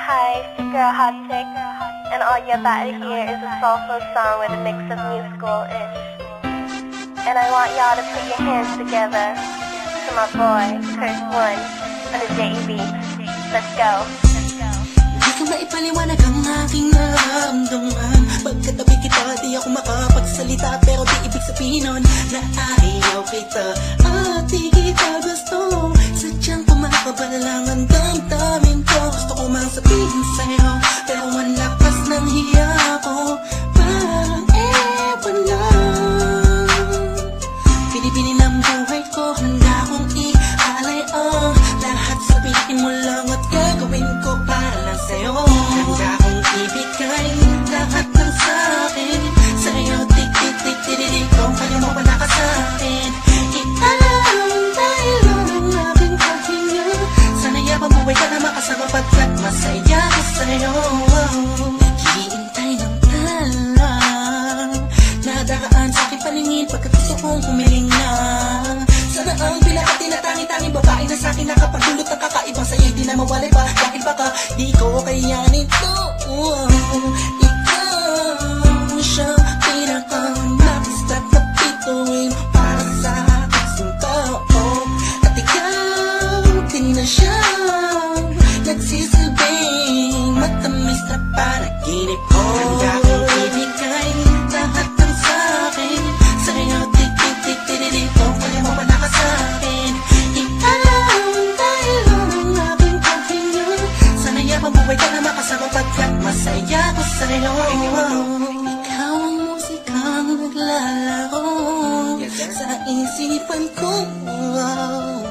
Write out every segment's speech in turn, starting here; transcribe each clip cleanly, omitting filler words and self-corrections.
Hi, it's your girl Hot Chick, and all you're about to hear is a soulful song with a mix of musical-ish. And I want y'all to put your hands together to my boy, Curse One, on the JB. Let's go. Di ko maipaliwanag ang aking nararamdaman. Pagkatabi kita, di ako makapagsalita, pero di ibig sabihin nun na ayaw kita at di kita gusto. Sadyang kumakabal lang ang damdamin ko. Gusto ko mang sabihin sa'yo, pero ang lakas ng hiya ko. Parang ewan lang. Pinipili ng buhay ko, handa kong ialay ang lahat. Sabihin mo lang at gagawin ko para lang sa'yo. Handa kong ibigay lahat ng sa'kin sa'yo. Tik-tik-tik-tik-tik, kung kaya mo wala ka sa'kin. Ialam dahil ang aking paghinga. Sana'y mabuhay ka na makasama pagkat masaya ko sa'yo. Naghihintay ng talang nadaraan sa'king paningin pagkat gusto kong humiling na. Sana ang pinakati na tangi-tangi babae na sa'kin nakapagdulot ng kakaibang sa'yo'y di na mawalay pa. Dahil baka di ko kayanin to. Ikaw siyang pinaka-nais at napituin para sa ating tao. At ikaw din na siyang nagsisilbing matamis na panaginip ko. Handa kong ibigay lahat ng sa'kin sa'yo. Tik-tik-tik-tik-tik, kung kaya mo wala ka sa'kin. Ialam dahil ang aking paghinga. Sana'y mabuhay ka na makasama pagkat masaya ko sa'yo. Ikaw ang musikang naglalaro sa isipan ko.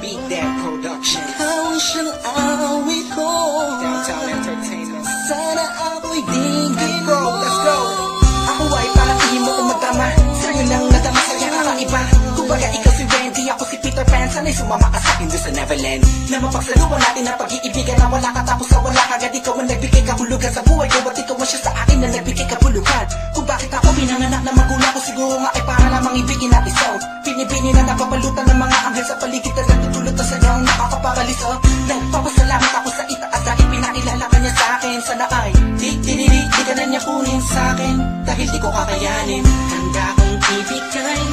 Beat That Production. Ikaw ang siyang awit ko. Downtown Entertainment. Sana ako'y digin mo. Let's go. Ako ay parang ihim mo kung magtama. Sa'yo lang nadama sa'yo kakaiba. Kumbaga ikaw si Wendy, ako si Peter Pan. Sana'y sumama ka sa'kin doon sa Neverland. Na mapagsaluhan natin ang pag-iibigan na wala ka tapos sa wala kagad. Ikaw ang nagbigay kahulugan sa buhay ko. Ba't ikaw ang siya sa akin na nagbigay kabuluhan? Kung bakit ako pinanganak na magulang ko, siguro nga ay para lamang ibigin natin so. Pinibini na napapalutan ng mga anghel sa paligid na nagtutulot na sadyang nakakaparalis. Nagpapasalamat ako sa itaas dahil pinakilala ka niya sa'kin. Sana ay di ka na niya kunin sa'kin dahil di ko kakayanin. Handa kong ibigay